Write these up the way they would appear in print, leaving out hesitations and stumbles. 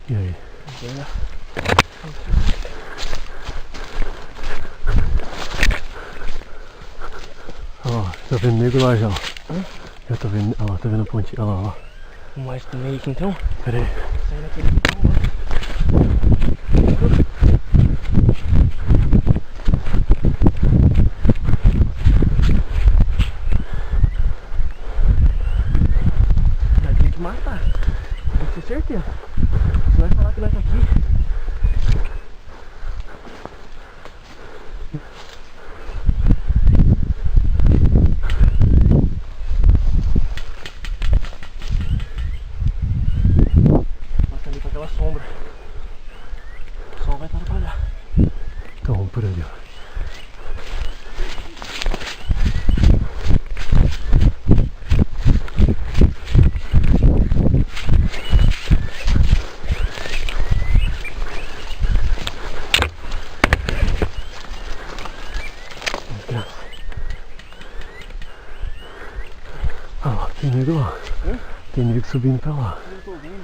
E aí? Olha lá, tá vendo nego lá já, ó. Já tô vendo, olha lá, tá vendo a ponte, olha lá, ó. Vamos mais pro meio aqui então? Pera aí. Sai daquele aqui, vamos lá. Nós temos que matar. Tem que ter certeza. Você vai falar que nós tá aqui. Nossa, ali com aquela sombra. O sol vai atrapalhar. Então vamos por ali, ó. Olha lá, tem nego lá. Tem nego subindo pra lá. Eu não tô vendo.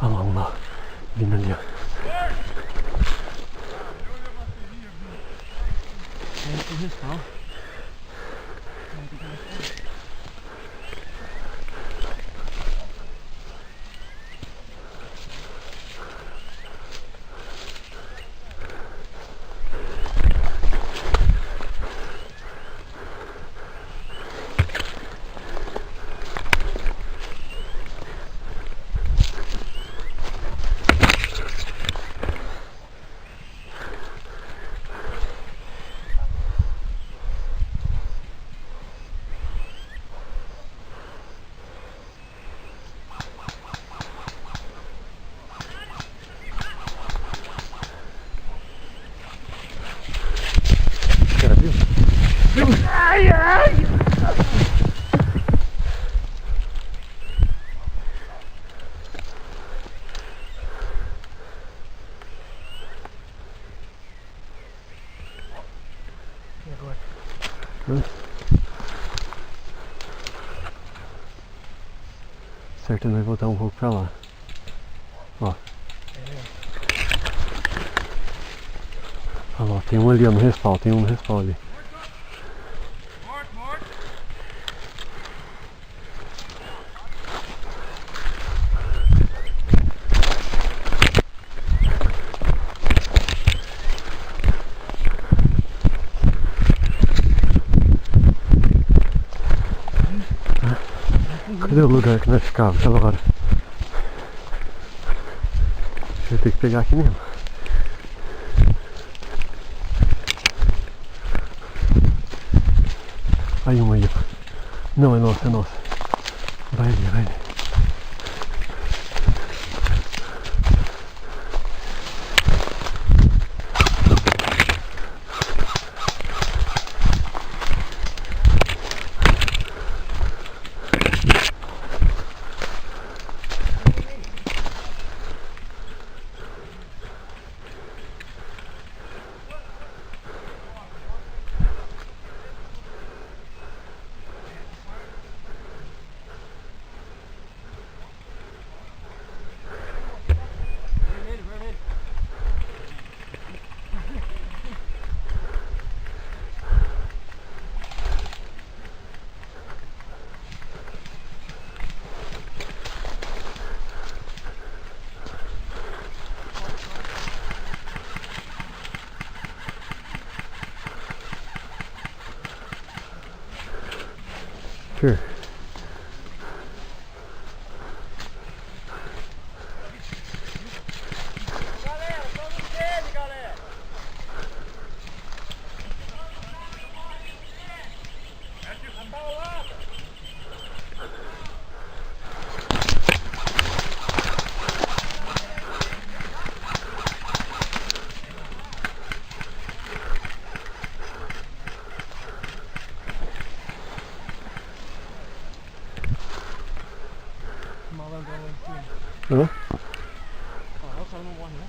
Olha lá, um lá. Vindo ali, ó. Aí tem respawn. Já viu? Ai, ai! E agora? Certo, nós voltar um pouco pra lá. Ó. Olha lá, tem um ali ó, no respawn, tem um no respawn ali. Cadê o lugar que nós ficávamos aquela hora? Vai ter que pegar aqui mesmo. Aí uma aí, ó. Não, é nossa, é nossa. Vai ali, vai ali. Vermelho, vermelho. Sure. Galera, vamos nele, galera. A paulada. Malandrão lá em cima. Hã? Ah, o cara não morre, não.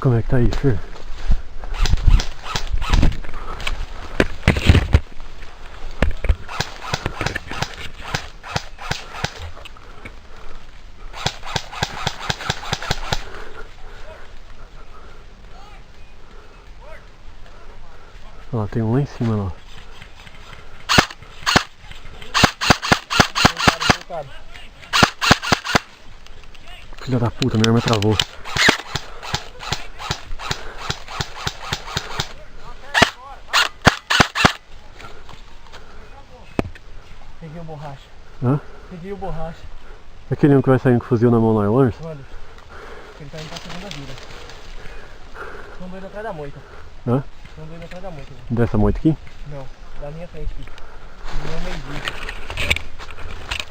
Como é que tá aí, Fer? Ó, tem um lá em cima lá. Filha da puta, minha arma travou. Peguei o borracha. Hã? Peguei o borracha. Aquele um que vai saindo com o fuzil na mão lá, é o Lawrence? Olha, ele tá indo pra segunda vida. Estão doido atrás da moita. Hã? Estão doido atrás da moita. Né? Dessa moita aqui? Não, da minha frente aqui. Do meu meio-dia.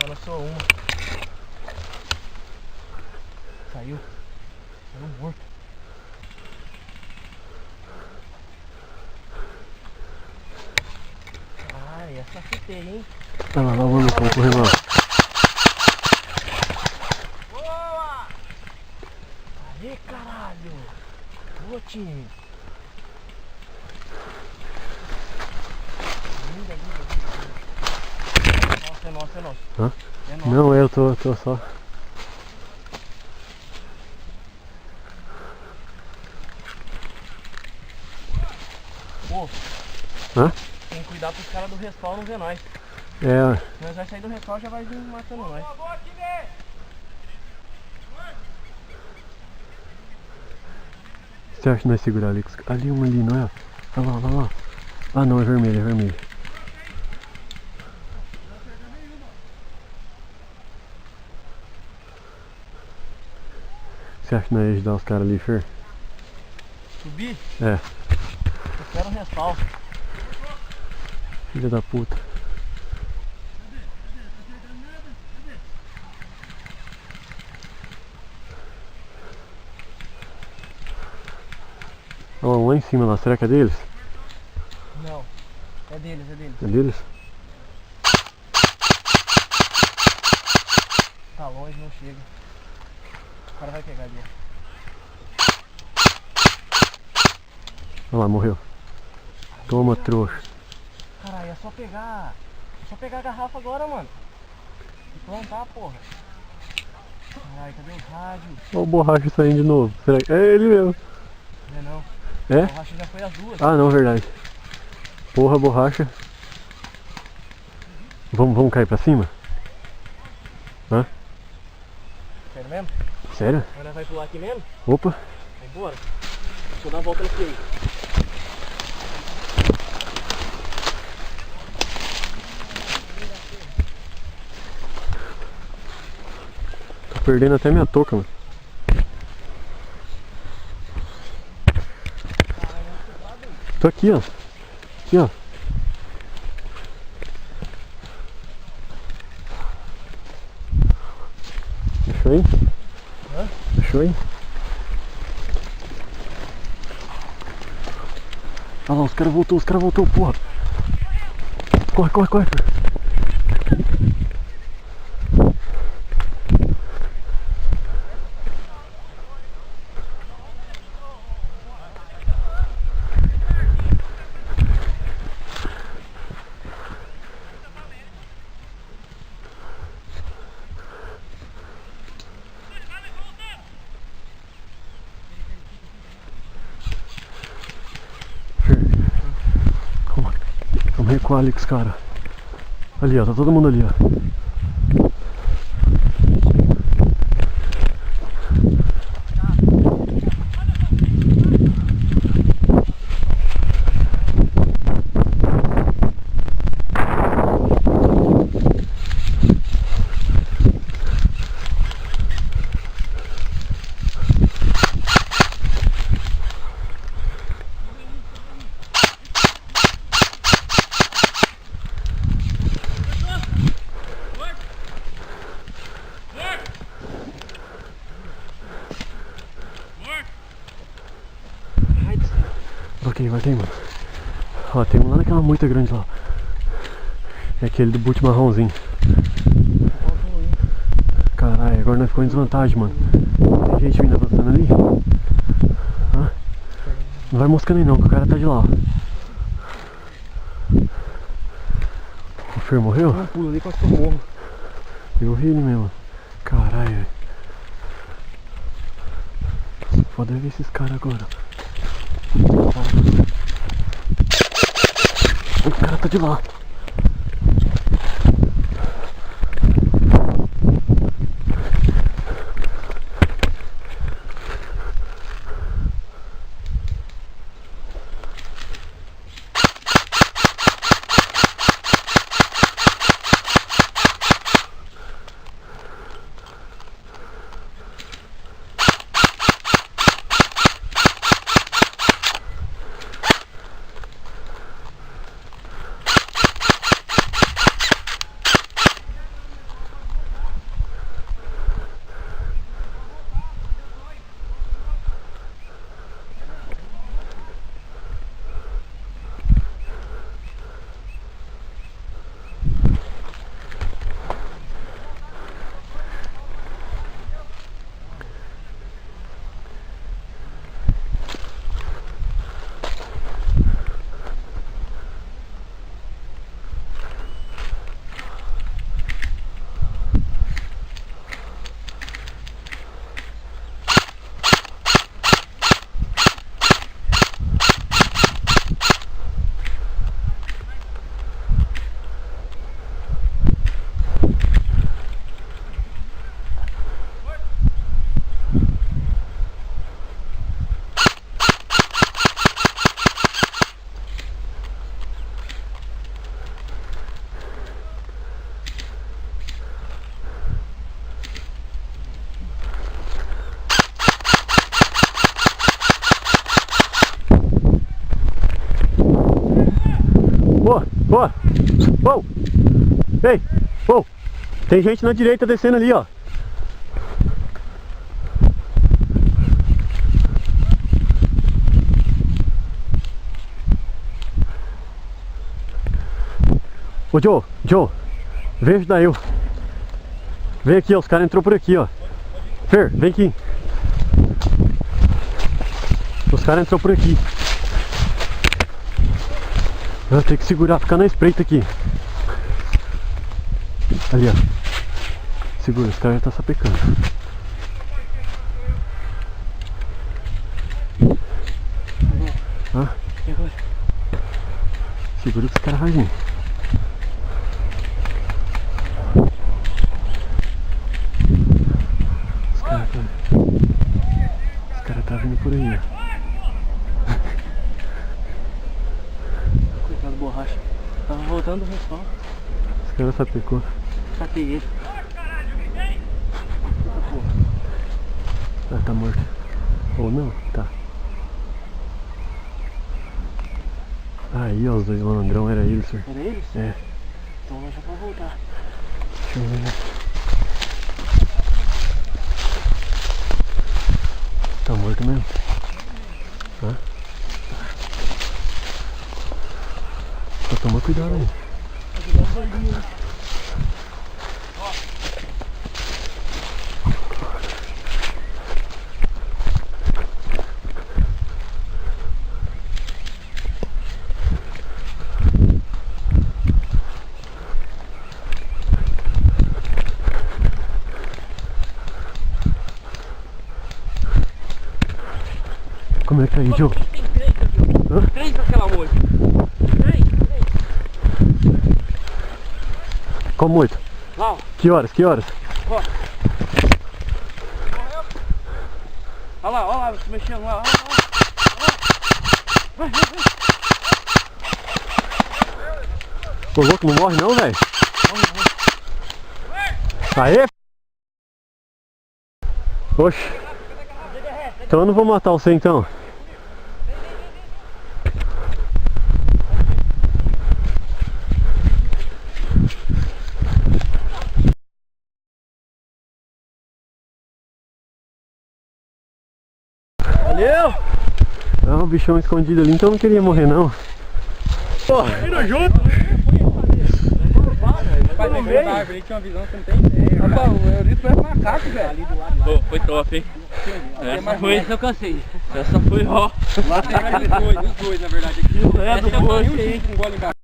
Só lançou uma. Saiu. Saiu morto. Ai, essa fitei, hein? Tá lá, vamos correr lá. Boa! Aê, caralho! Boa, time! Linda, linda, linda. Nossa, é nosso, é nosso. Hã? É nosso. Não, eu tô só. Pô, Hã? tem que cuidar pros caras do respawn não ver nós. É, Nós vai sair do respawn e já vai vir matando nós. você acha que nós segurar ali? Ali uma ali, não é? Olha lá, olha lá. Ah não, é vermelho, é vermelho. Você acha que nós ia ajudar os caras ali, Fer? Subir? É. Eu quero um respawn. Filha da puta. Olha lá em cima lá, será que é deles? Não, é deles, é deles. É deles? Tá longe, não chega. O cara vai pegar ali. Olha lá, morreu. Toma, trouxa. Caralho, é só pegar. É só pegar a garrafa agora, mano. E plantar, porra. Caralho, cadê o rádio? Olha o borracha saindo de novo. Será que é ele mesmo? Não é não. É? A borracha já foi as duas. Ah não, verdade. Porra, borracha. Vamos cair pra cima? Hã? Sério mesmo? Sério? Agora vai pular aqui mesmo? Opa. Vai embora. Deixa eu dar uma volta aqui aí. Tô perdendo até minha touca, mano. Tô aqui, ó. Aqui, ó. Fechou aí? Hã? Fechou aí? Olha lá, os caras voltou, porra. Corre, corre, corre. Vamos recuar ali com os caras. Ali, ó, tá todo mundo ali, ó. Vai ter, mano. Ó, tem um lá naquela moita grande lá. É aquele do boot marronzinho. Caralho, agora nós ficamos em desvantagem, mano. Tem gente vindo avançando ali. Hã? Não vai moscando aí não, que o cara tá de lá, ó. O Fer morreu? Não, pula ali, quase que eu morro. Eu vi ele mesmo. Caralho, velho. Foda ver esses caras agora. O cara tá de lá. Boa! Uou! Ei! Uou! Tem gente na direita descendo ali, ó. Ô Joe, vem ajudar eu. Vem aqui, ó, os caras entrou por aqui, ó. Fer, vem aqui. Os caras entrou por aqui. Eu tenho que segurar, ficar na espreita aqui. Ali, ó. Segura, os caras já tá sapecando. Ah? Segura que os caras vão vir. Os caras tá vindo por aí, ó. Borracha. Tava voltando do respawn. Os caras sapecou. Catei ele. Ah, tá morto. Ou não? Tá. Aí, ó, os dois malandrão, era eles, senhor. Era eles? É. Então nós já vamos voltar. Deixa eu ver. Tá morto mesmo? Hã? Só toma cuidado aí. Como é que tá aí, Joe? Tem três aqui. Hã? Três naquela moita. Três. Como muito? Lá, ó. Que horas? Que horas? Ó. Olha lá, se mexendo lá. Vai. Ô louco, não morre não, velho? Aê! Oxe. Então eu não vou matar você então. Valeu! Ah, o bichão escondido ali, então eu não queria morrer não. Porra, indo junto! Vai no meio da árvore, tinha uma visão que não tem ideia. Rapaz, o Eurico parece macaco, velho. Foi top, hein? Essa eu cansei. Essa foi ó. Lá tem mais de dois, os dois na verdade. Aqui É do essa boi, eu hein? um gole embaixo.